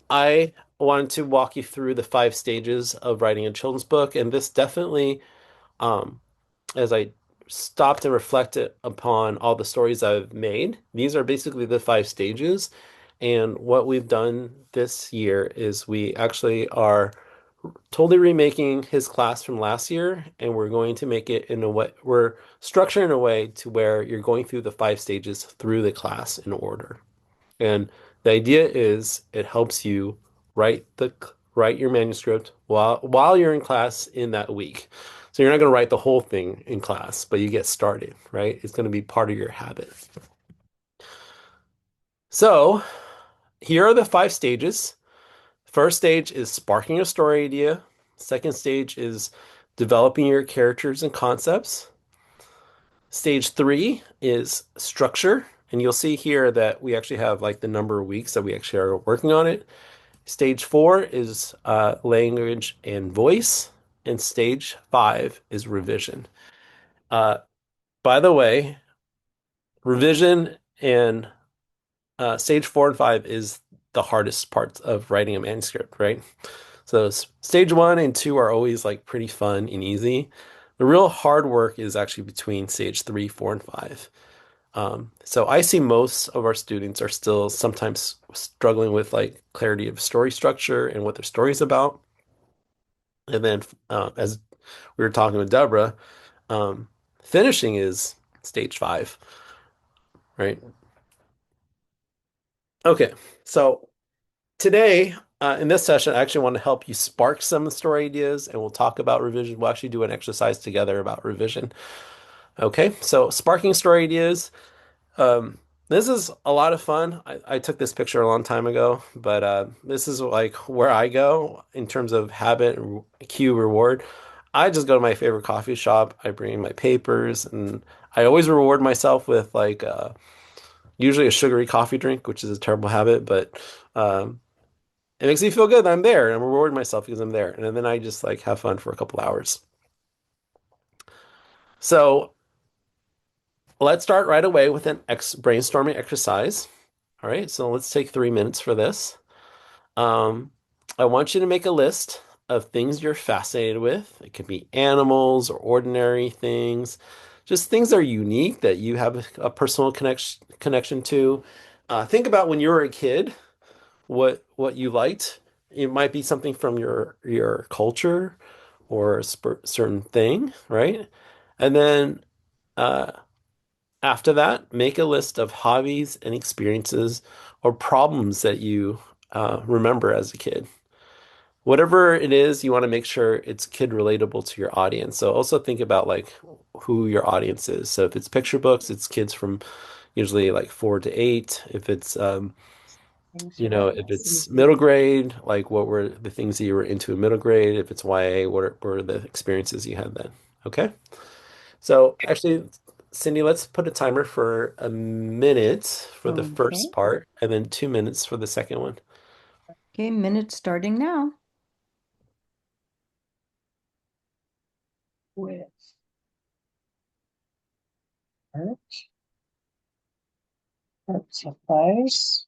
I wanted to walk you through the 5 stages of writing a children's book, and this definitely, um, as I stopped and reflected upon all the stories I've made, these are basically the 5 stages. And what we've done this year is we actually are totally remaking his class from last year, and we're going to make it in a way, we're structuring in a way to where you're going through the 5 stages through the class in order. And the idea is it helps you write your manuscript while you're in class in that week. So you're not going to write the whole thing in class, but you get started, right? It's going to be part of your habit. So here are the 5 stages. First stage is sparking a story idea. Second stage is developing your characters and concepts. Stage three is structure. And you'll see here that we actually have like the number of weeks that we actually are working on it. Stage four is language and voice. And stage five is revision. Uh, by the way, revision and stage four and five is the hardest part of writing a manuscript, right? So stage one and two are always like pretty fun and easy. The real hard work is actually between stage three, four, and five. So I see most of our students are still sometimes struggling with like clarity of story structure and what their story is about. And then as we were talking with Deborah, um, finishing is stage five, right? Okay, so today in this session, I actually want to help you spark some story ideas, and we'll talk about revision. We'll actually do an exercise together about revision. Okay, so sparking story ideas. Um, this is a lot of fun. I took this picture a long time ago, but this is like where I go in terms of habit, cue, reward. I just go to my favorite coffee shop. I bring my papers, and I always reward myself with like usually a sugary coffee drink, which is a terrible habit, but it makes me feel good that I'm there, and I'm rewarding myself because I'm there, and then I just like have fun for a couple hours. So let's start right away with an ex brainstorming exercise. All right, so let's take 3 minutes for this. Um, I want you to make a list of things you're fascinated with. It could be animals or ordinary things, just things that are unique that you have a personal connection to. Think about when you were a kid, what you liked. It might be something from your culture or a certain thing, right? And then uh, after that, make a list of hobbies and experiences or problems that you remember as a kid. Whatever it is, you want to make sure it's kid relatable to your audience. So also think about like who your audience is. So if it's picture books, it's kids from usually like 4 to 8. If it's if it's middle grade, like what were the things that you were into in middle grade? If it's YA, what were the experiences you had then? Okay. So actually, Cindy, let's put a timer for a minute for the Okay. first part and then 2 minutes for the second one. Okay, minute starting now. With art, art supplies.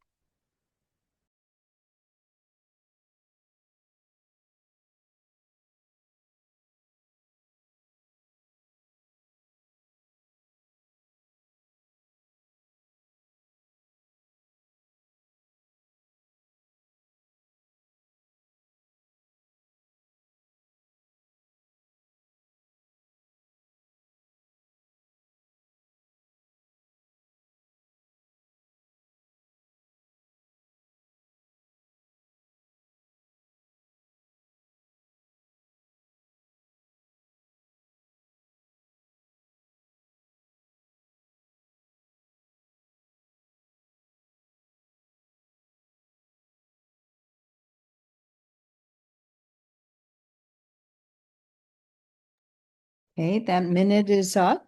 Okay, that minute is up.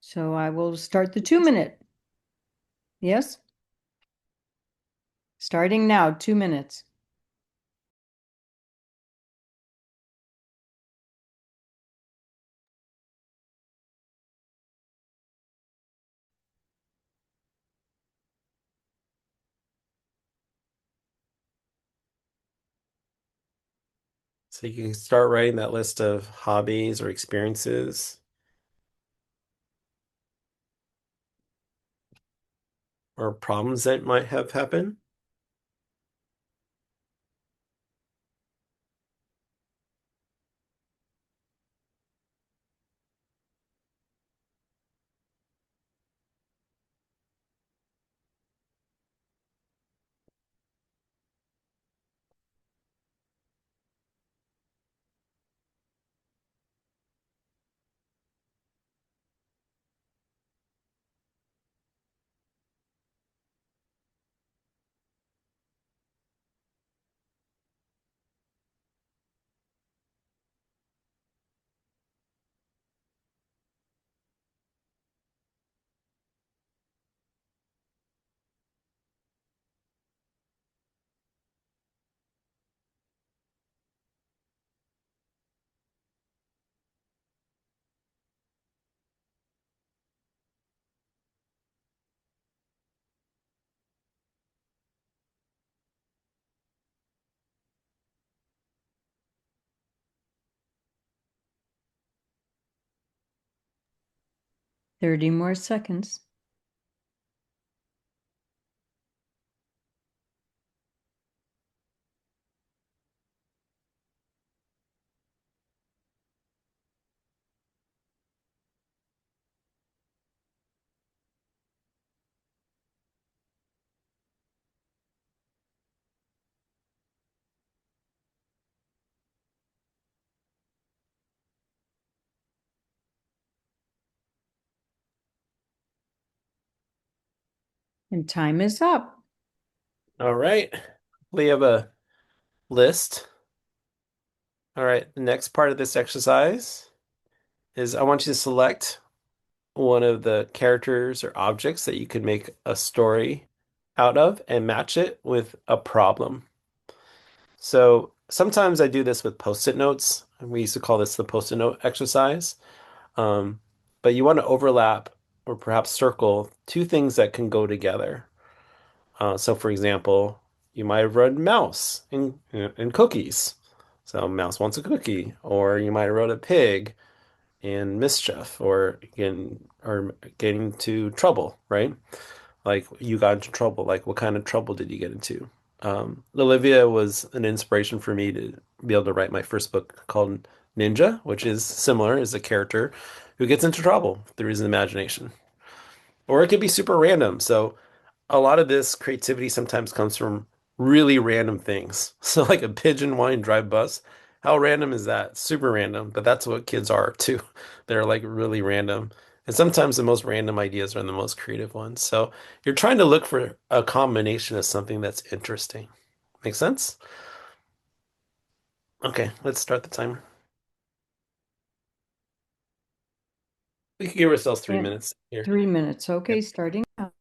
So I will start the 2 minute. Yes, starting now, 2 minutes. So you can start writing that list of hobbies or experiences or problems that might have happened. 30 more seconds. And time is up. All right. We have a list. All right. The next part of this exercise is I want you to select one of the characters or objects that you could make a story out of and match it with a problem. So sometimes I do this with post-it notes. We used to call this the post-it note exercise. Um, but you want to overlap or perhaps circle two things that can go together. So for example, you might have read mouse in cookies. So mouse wants a cookie, or you might have wrote a pig in mischief, or getting into trouble, right? Like you got into trouble. Like what kind of trouble did you get into? Olivia was an inspiration for me to be able to write my first book called Ninja, which is similar as a character who gets into trouble through his imagination. Or it could be super random. So a lot of this creativity sometimes comes from really random things. So like a pigeon wanting to drive bus. How random is that? Super random, but that's what kids are too. They're like really random. And sometimes the most random ideas are the most creative ones. So you're trying to look for a combination of something that's interesting. Make sense? Okay, let's start the timer. We can give ourselves three And minutes here. 3 minutes. Okay, Yep. starting now.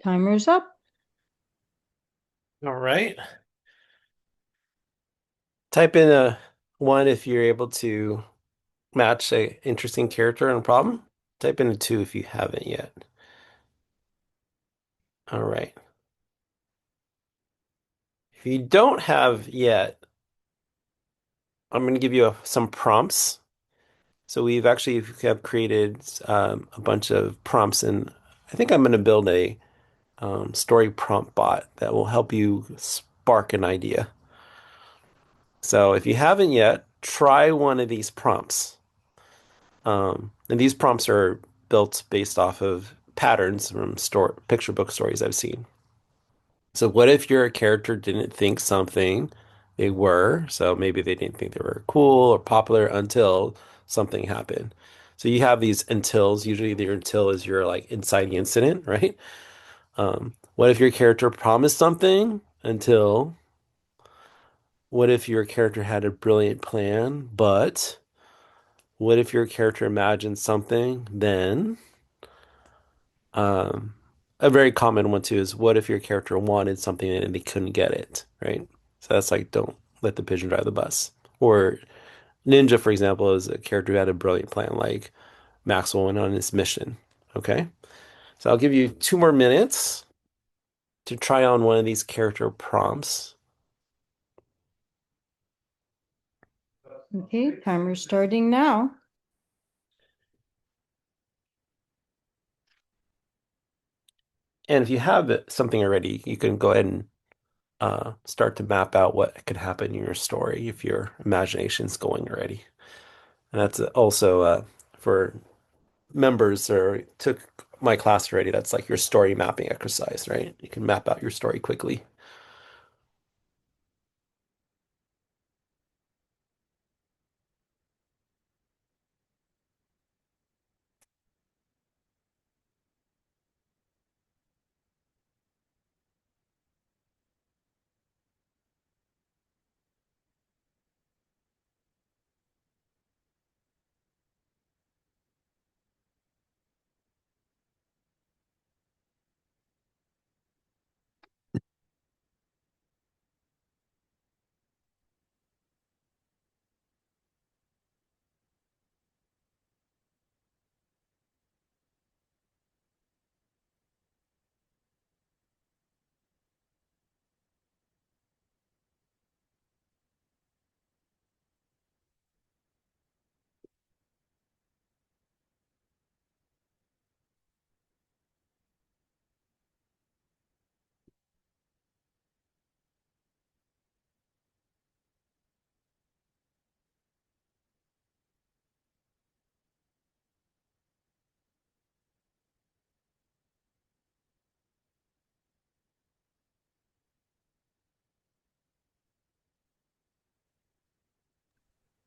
Timer's up. All right. Type in a one if you're able to match a interesting character and problem. Type in a two if you haven't yet. All right. If you don't have yet, I'm going to give you some prompts. So we've actually have created a bunch of prompts, and I think I'm going to build a story prompt bot that will help you spark an idea. So if you haven't yet, try one of these prompts. And these prompts are built based off of patterns from picture book stories I've seen. So what if your character didn't think something they were? So maybe they didn't think they were cool or popular until something happened. So you have these untils. Usually your until is your like inciting incident, right? What if your character promised something until what if your character had a brilliant plan, but what if your character imagined something then? Um, a very common one too is what if your character wanted something and they couldn't get it, right? So that's like don't let the pigeon drive the bus. Or Ninja, for example, is a character who had a brilliant plan, like Maxwell went on his mission. Okay. So I'll give you 2 more minutes to try on one of these character prompts. Okay, timer's starting now. And if you have something already, you can go ahead and start to map out what could happen in your story if your imagination's going already. And that's also for members or took my class already. That's like your story mapping exercise, right? You can map out your story quickly.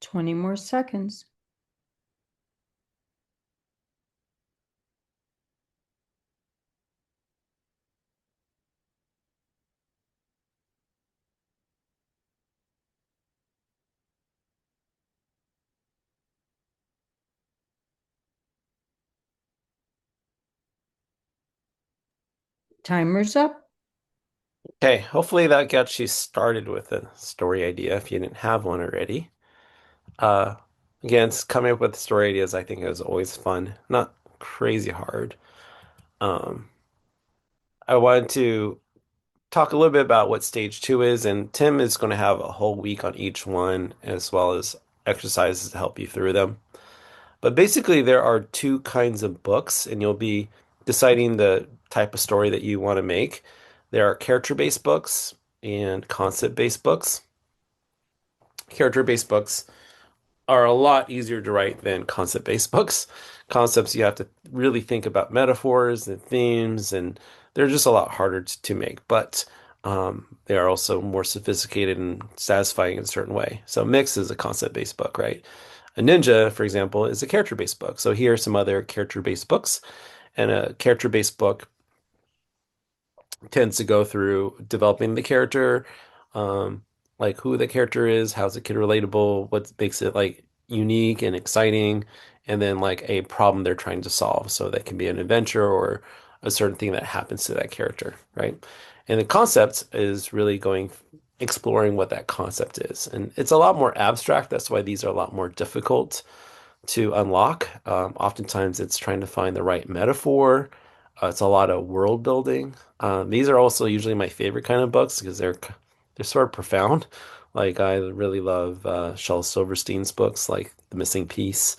20 more seconds. Timer's up. Okay, hopefully that gets you started with a story idea if you didn't have one already. Uh, again, coming up with story ideas, I think is always fun, not crazy hard. Um, I wanted to talk a little bit about what stage two is, and Tim is going to have a whole week on each one, as well as exercises to help you through them. But basically, there are two kinds of books, and you'll be deciding the type of story that you want to make. There are character-based books and concept-based books. Character-based books are a lot easier to write than concept-based books. Concepts, you have to really think about metaphors and themes, and they're just a lot harder to make, but they are also more sophisticated and satisfying in a certain way. So Mix is a concept-based book, right? A Ninja, for example, is a character-based book. So here are some other character-based books. And a character-based book tends to go through developing the character, um, like who the character is, how's the kid relatable, what makes it like unique and exciting, and then like a problem they're trying to solve. So that can be an adventure or a certain thing that happens to that character, right? And the concept is really going exploring what that concept is. And it's a lot more abstract. That's why these are a lot more difficult to unlock. Oftentimes, it's trying to find the right metaphor. It's a lot of world building. These are also usually my favorite kind of books because they're sort of profound. Like I really love Shel Silverstein's books, like The Missing Piece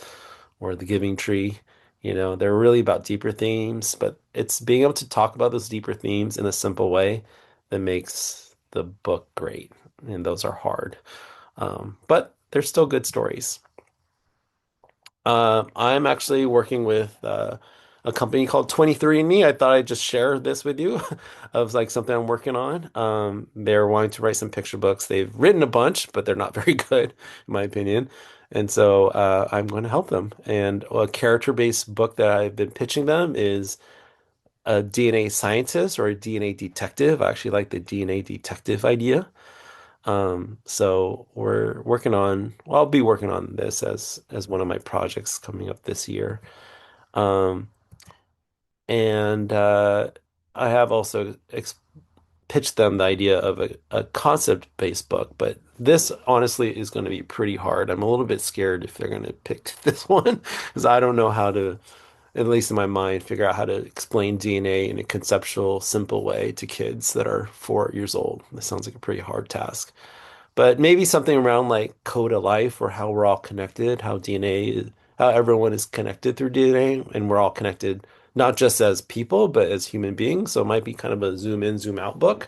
or The Giving Tree. You know, they're really about deeper themes, but it's being able to talk about those deeper themes in a simple way that makes the book great. And those are hard, but they're still good stories. I'm actually working with a company called 23andMe. I thought I'd just share this with you of like something I'm working on. They're wanting to write some picture books. They've written a bunch, but they're not very good, in my opinion. And so I'm going to help them. And a character-based book that I've been pitching them is a DNA scientist or a DNA detective. I actually like the DNA detective idea. So we're working on, well, I'll be working on this as one of my projects coming up this year. Um, and I have also ex pitched them the idea of a concept-based book, but this honestly is going to be pretty hard. I'm a little bit scared if they're going to pick this one because I don't know how to, at least in my mind, figure out how to explain DNA in a conceptual, simple way to kids that are 4 years old. This sounds like a pretty hard task. But maybe something around like code of life or how we're all connected, how DNA is, how everyone is connected through DNA, and we're all connected not just as people, but as human beings. So it might be kind of a zoom in, zoom out book.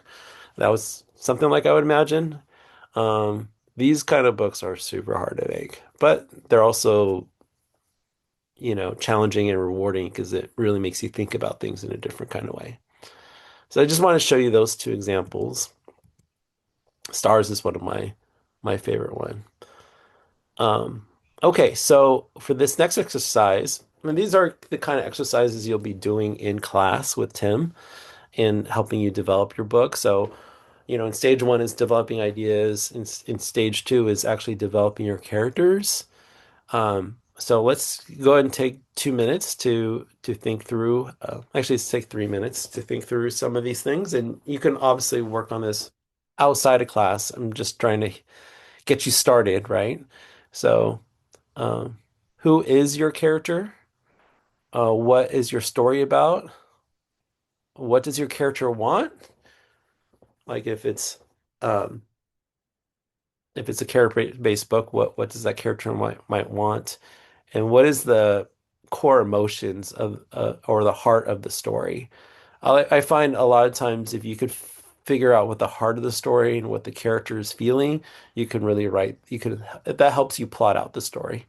That was something like I would imagine. These kind of books are super hard to make, but they're also, challenging and rewarding because it really makes you think about things in a different kind of way. So I just want to show you those two examples. Stars is one of my favorite one. Um, okay, so for this next exercise, and these are the kind of exercises you'll be doing in class with Tim in helping you develop your book. So, in stage one is developing ideas, in stage two is actually developing your characters. So let's go ahead and take 2 minutes to think through. Actually, let's take 3 minutes to think through some of these things, and you can obviously work on this outside of class. I'm just trying to get you started, right? So. Um, who is your character? What is your story about? What does your character want? Like um, if it's a character-based book, what does that character might want? And what is the core emotions of or the heart of the story? I find a lot of times if you could figure out what the heart of the story and what the character is feeling, you can really write. You can that helps you plot out the story.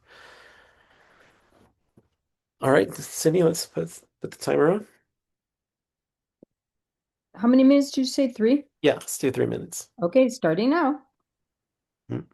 All right, Sydney, let's put the timer on. How many minutes did you say? 3? Yeah, let's do 3 minutes. Okay, starting now. Mm.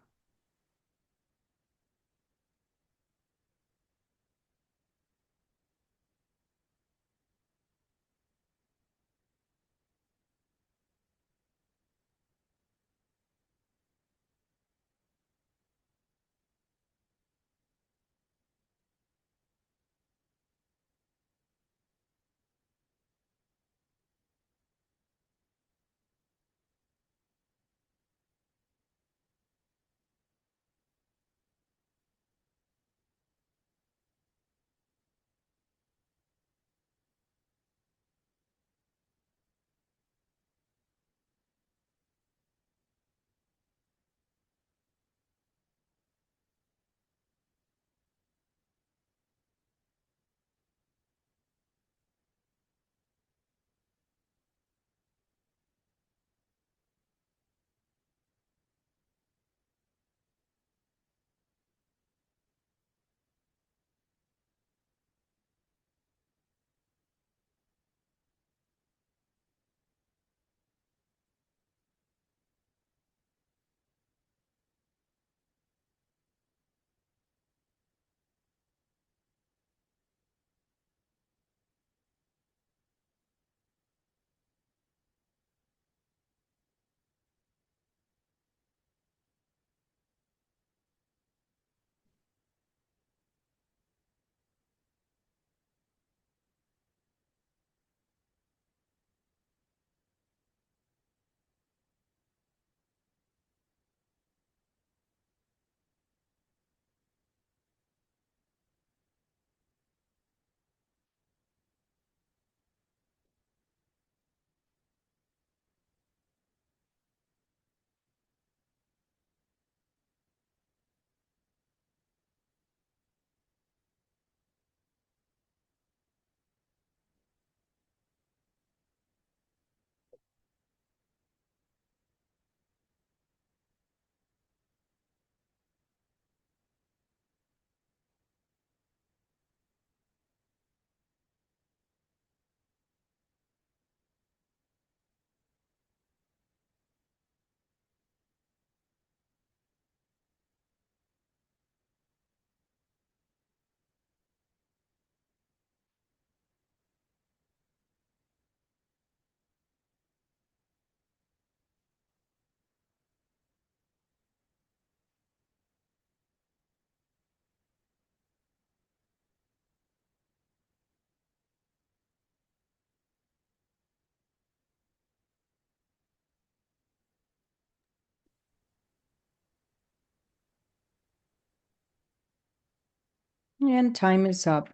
And time is up.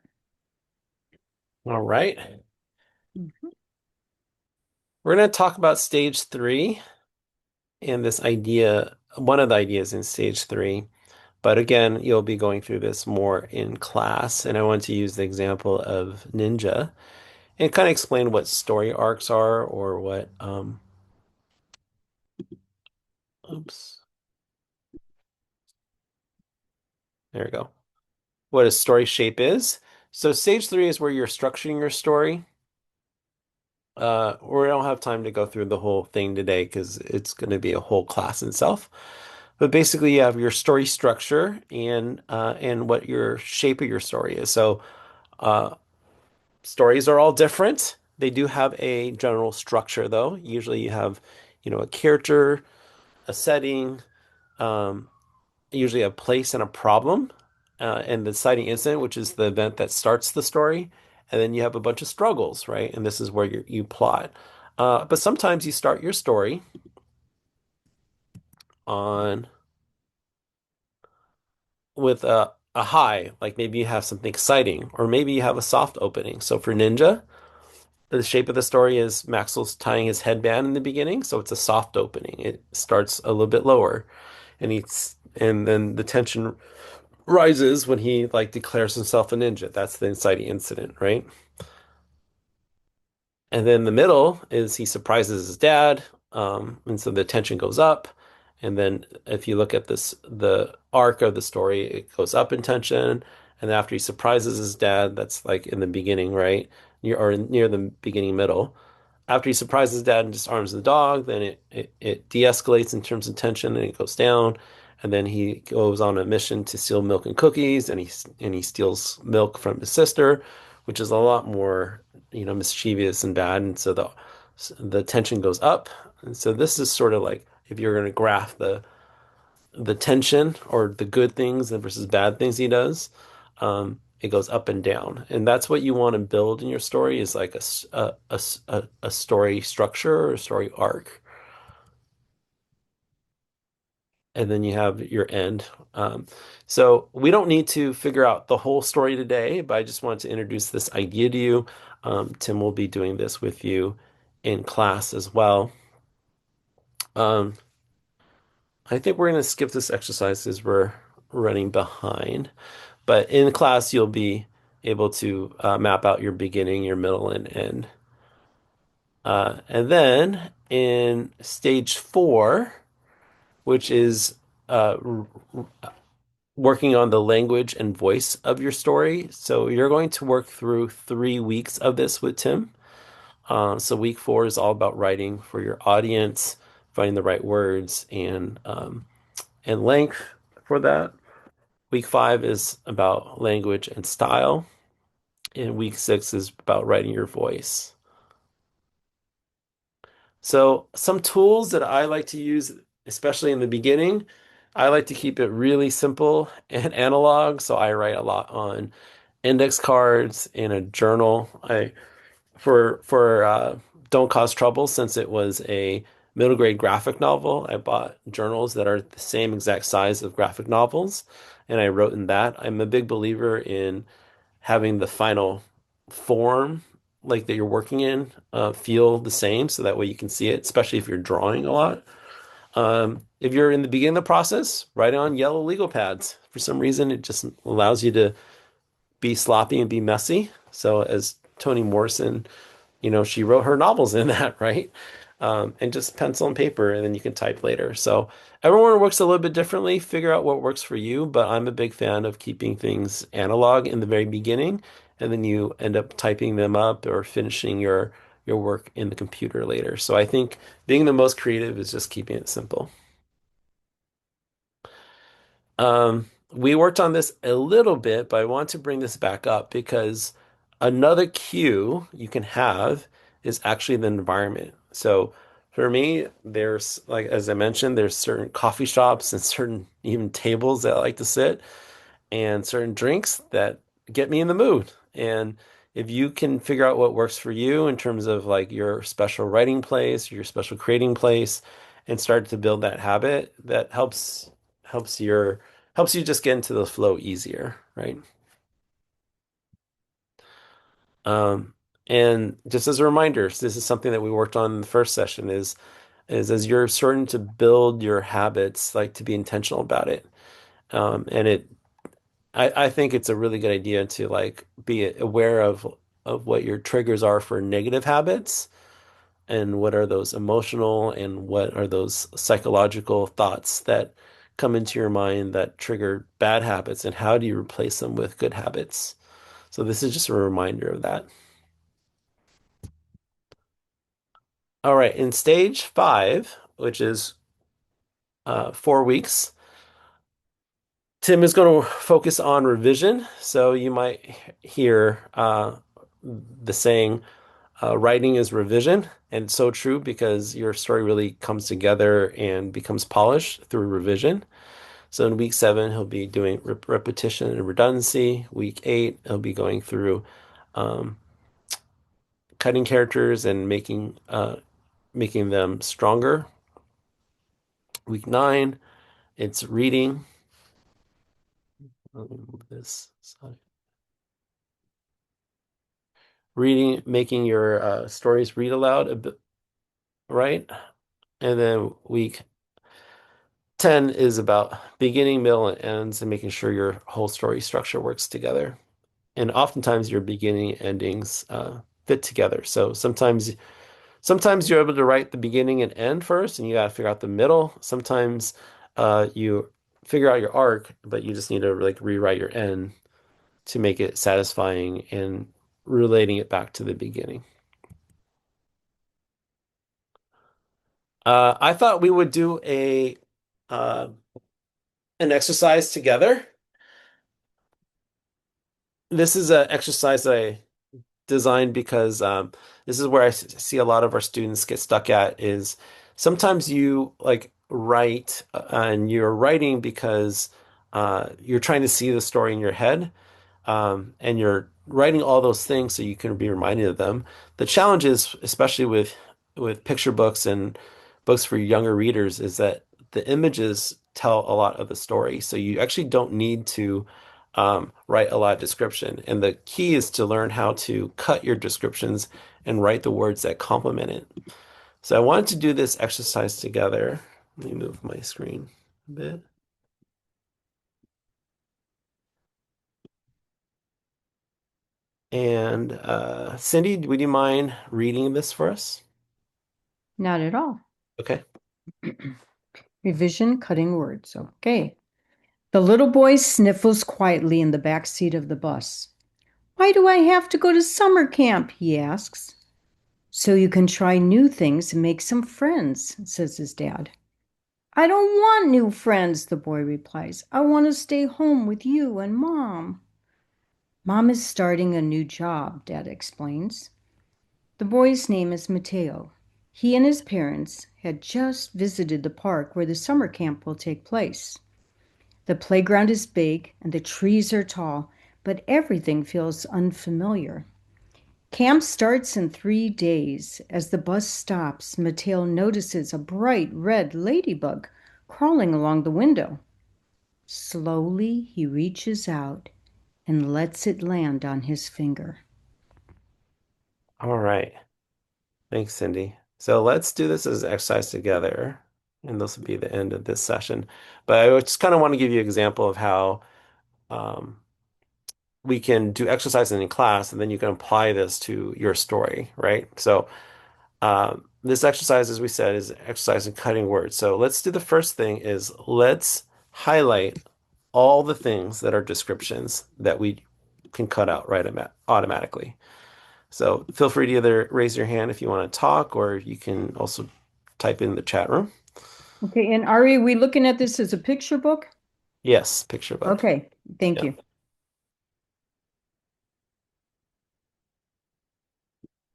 All right. Mhm. We're going to talk about stage three and this idea, one of the ideas in stage three. But again, you'll be going through this more in class. And I want to use the example of Ninja and kind of explain what story arcs are or what, oops, there we go. What a story shape is. So stage three is where you're structuring your story. We don't have time to go through the whole thing today because it's going to be a whole class in itself. But basically, you have your story structure and what your shape of your story is. So uh, stories are all different. They do have a general structure, though. Usually, you have, a character, a setting, um, usually a place and a problem, and the inciting incident, which is the event that starts the story. And then you have a bunch of struggles, right? And this is where you plot. But sometimes you start your story on with a high, like maybe you have something exciting, or maybe you have a soft opening. So for Ninja, the shape of the story is Maxwell's tying his headband in the beginning, so it's a soft opening. It starts a little bit lower, and then the tension rises when he like declares himself a ninja. That's the inciting incident, right? And then the middle is he surprises his dad, and so the tension goes up. And then if you look at the arc of the story, it goes up in tension. And after he surprises his dad, that's like in the beginning, right? Or near the beginning middle. After he surprises his dad and disarms the dog, then it de-escalates in terms of tension and it goes down. And then he goes on a mission to steal milk and cookies, and he steals milk from his sister, which is a lot more, mischievous and bad. And so the tension goes up. And so this is sort of like if you're going to graph the tension or the good things versus bad things he does, it goes up and down. And that's what you want to build in your story is like a story structure or a story arc. And then you have your end. Um, so we don't need to figure out the whole story today, but I just wanted to introduce this idea to you. Tim will be doing this with you in class as well. Um, I think we're going to skip this exercise because we're running behind. But in class, you'll be able to map out your beginning, your middle, and end. And then in stage four, which is uh, working on the language and voice of your story. So you're going to work through 3 weeks of this with Tim. So week four is all about writing for your audience, finding the right words and length for that. Week five is about language and style. And week six is about writing your voice. So some tools that I like to use, especially in the beginning, I like to keep it really simple and analog. So I write a lot on index cards in a journal. I for Don't Cause Trouble, since it was a middle grade graphic novel, I bought journals that are the same exact size of graphic novels, and I wrote in that. I'm a big believer in having the final form like that you're working in feel the same so that way you can see it, especially if you're drawing a lot. If you're in the beginning of the process, write on yellow legal pads. For some reason, it just allows you to be sloppy and be messy. So as Toni Morrison, she wrote her novels in that, right? And just pencil and paper, and then you can type later. So everyone works a little bit differently. Figure out what works for you, but I'm a big fan of keeping things analog in the very beginning, and then you end up typing them up or finishing your work in the computer later. So I think being the most creative is just keeping it simple. We worked on this a little bit, but I want to bring this back up because another cue you can have is actually the environment. So for me, there's like as I mentioned, there's certain coffee shops and certain even tables that I like to sit and certain drinks that get me in the mood. And if you can figure out what works for you in terms of like your special writing place, your special creating place, and start to build that habit, that helps you just get into the flow easier, right? Um, and just as a reminder, so this is something that we worked on in the first session is as you're starting to build your habits, like to be intentional about it. And I think it's a really good idea to like be aware of what your triggers are for negative habits and what are those emotional and what are those psychological thoughts that come into your mind that trigger bad habits and how do you replace them with good habits. So this is just a reminder of that. All right, in stage 5, which is 4 weeks, Tim is going to focus on revision. So you might hear the saying, writing is revision. And it's so true because your story really comes together and becomes polished through revision. So in week 7, he'll be doing repetition and redundancy. Week 8, he'll be going through um, cutting characters and making them stronger. Week 9, it's reading. Let me move this. Sorry. Reading, making your stories read aloud a bit, right? And then week 10 is about beginning, middle, and ends and making sure your whole story structure works together. And oftentimes your beginning endings fit together. So sometimes you're able to write the beginning and end first, and you got to figure out the middle. Sometimes you figure out your arc, but you just need to like rewrite your end to make it satisfying and relating it back to the beginning. I thought we would do a an exercise together. This is an exercise that I designed because this is where see a lot of our students get stuck at is sometimes you like write and you're writing because you're trying to see the story in your head and you're writing all those things so you can be reminded of them. The challenge is, especially with picture books and books for younger readers, is that the images tell a lot of the story. So you actually don't need to write a lot of description. And the key is to learn how to cut your descriptions and write the words that complement it. So I wanted to do this exercise together. Let me move my screen a bit. And Cindy, would you mind reading this for us? Not at all. Okay. Revision cutting words. Okay. The little boy sniffles quietly in the back seat of the bus. Why do I have to go to summer camp? He asks. So you can try new things and make some friends, says his dad. I don't want new friends, the boy replies. I want to stay home with you and Mom. Mom is starting a new job, Dad explains. The boy's name is Mateo. He and his parents had just visited the park where the summer camp will take place. The playground is big and the trees are tall, but everything feels unfamiliar. Camp starts in 3 days. As the bus stops, Mateo notices a bright red ladybug crawling along the window. Slowly, he reaches out and lets it land on his finger. All right. Thanks, Cindy. So let's do this as an exercise together. And this will be the end of this session. But I just kind of want to give you an example of how um, we can do exercises in class and then you can apply this to your story, right? So this exercise, as we said, is exercise in cutting words. So let's do the first thing is let's highlight all the things that are descriptions that we can cut out right automatically. So feel free to either raise your hand if you want to talk, or you can also type in the chat room. Okay, and Ari, are we looking at this as a picture book? Yes, picture book. Okay, thank Yeah. you.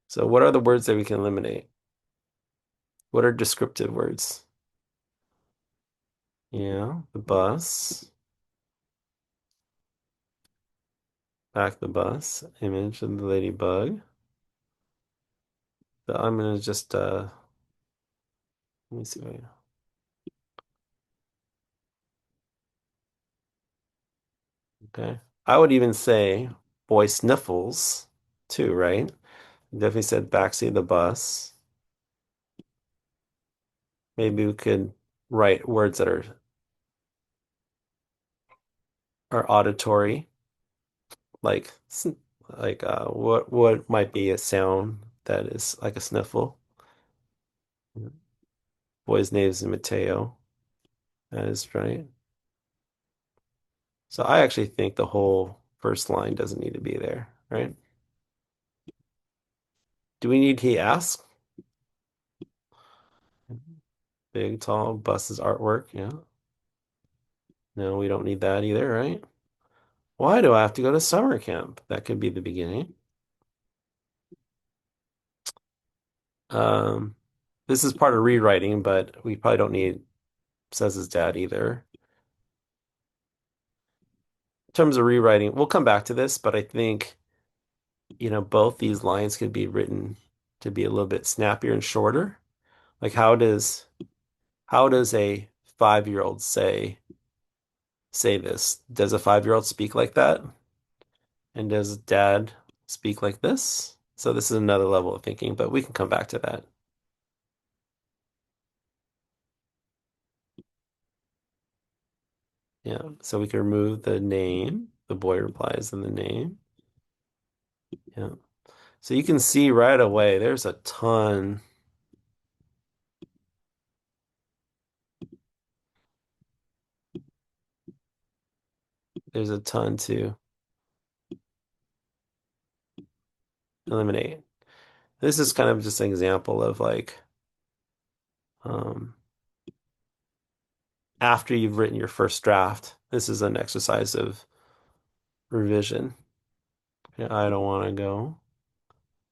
So what are the words that we can eliminate? What are descriptive words? Yeah, the bus, back the bus, image of the ladybug. I'm gonna just let me see. Okay. I would even say boy sniffles. two, right? Definitely said backseat of the bus. Maybe we could write words that are auditory, like what might be a sound that is like a sniffle. Boy's name is Mateo. That is right. So I actually think the whole first line doesn't need to be there, right? Do we need he asks? Big, tall, buses artwork. Yeah. No, we don't need that either, right? Why do I have to go to summer camp? That could be the beginning. Um, this is part of rewriting, but we probably don't need says his dad either. In terms of rewriting, we'll come back to this, but I think, both these lines could be written to be a little bit snappier and shorter. Like how does a 5-year-old say this? Does a 5-year-old speak like that? And does dad speak like this? So this is another level of thinking, but we can come back to that. Yeah. So we can remove the name. The boy replies in the name. Yeah. So you can see right away there's a ton to eliminate. This is kind of just an example of like um, after you've written your first draft, this is an exercise of revision. Yeah, I don't want to go.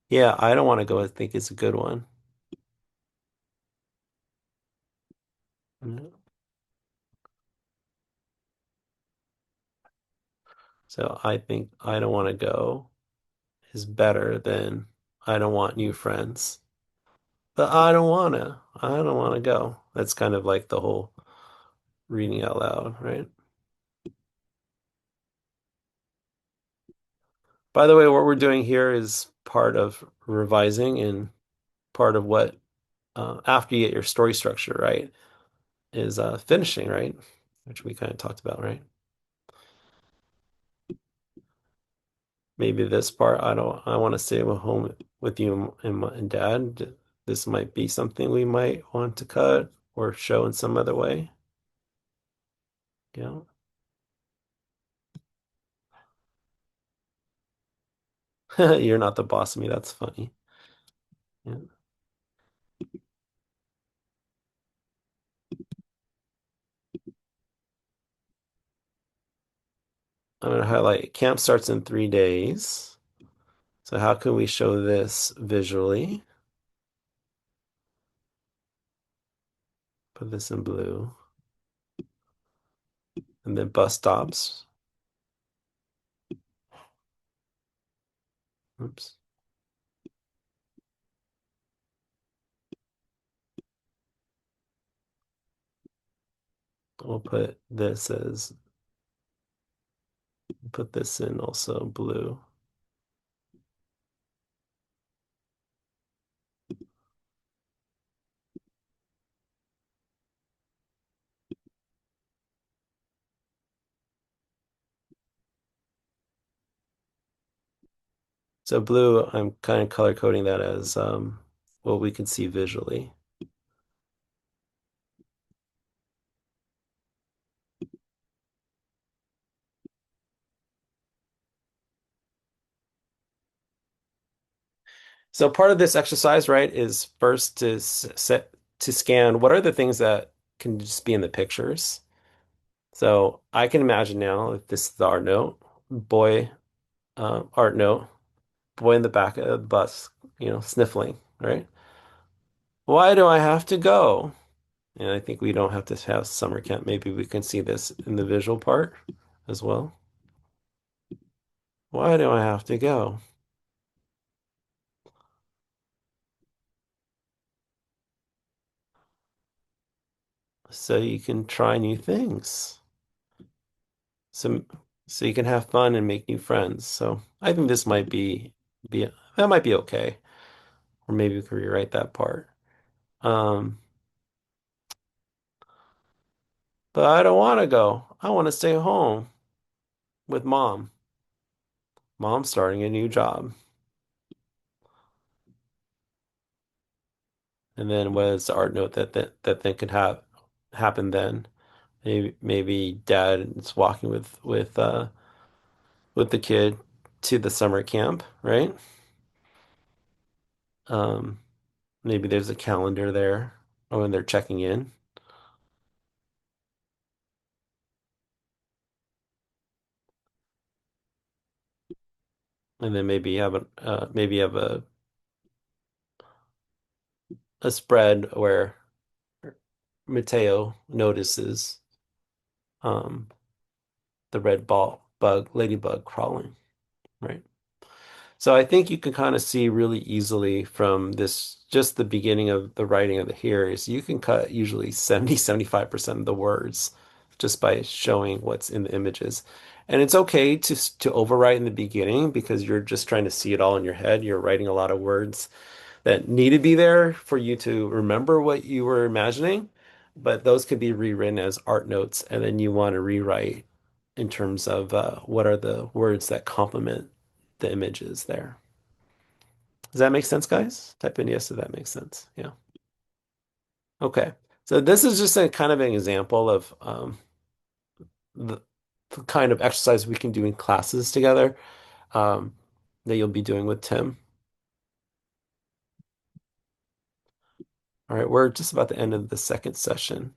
Yeah, I don't want to go. I think it's a good one. Yeah. So I think I don't want to go is better than I don't want new friends. But I don't want to go. That's kind of like the whole reading out loud, right? By the way, what we're doing here is part of revising and part of what, after you get your story structure right, is finishing, right? Which we kind of talked about, right? Maybe this part, I want to stay with home with you and dad. This might be something we might want to cut or show in some other way. Yeah. You're not the boss of me. That's funny. Yeah. I'm going to highlight camp starts in 3 days. So how can we show this visually? Put this in blue. And then bus stops. Oops. We'll put this in also blue. So blue, I'm kind of color coding that as what we can see visually. So part of this exercise, right, is first to scan what are the things that can just be in the pictures. So I can imagine now if this is the art note, boy, art note, boy in the back of the bus, sniffling, right? Why do I have to go? And I think we don't have to have summer camp. Maybe we can see this in the visual part as well. Why do I have to go? So you can try new things. So, so you can have fun and make new friends. So I think this might be Be that might be okay. Or maybe we could rewrite that part. Um, but I don't want to go. I want to stay home with mom. Mom's starting a new job. And then what is the art note that then could have happen then? Maybe dad is walking with the kid to the summer camp, right? Um, maybe there's a calendar there when they're checking in. And then maybe you have a spread where Mateo notices um the red ball bug ladybug crawling, right? So I think you can kind of see really easily from this, just the beginning of the writing of the here is you can cut usually 75% of the words just by showing what's in the images. And it's okay to overwrite in the beginning because you're just trying to see it all in your head. You're writing a lot of words that need to be there for you to remember what you were imagining, but those could be rewritten as art notes, and then you want to rewrite in terms of what are the words that complement the images there. Does that make sense, guys? Type in yes if that makes sense. Yeah. Okay. So this is just a kind of an example of the, the kind of exercise we can do in classes together um, that you'll be doing with Tim. All right, we're just about the end of the second session.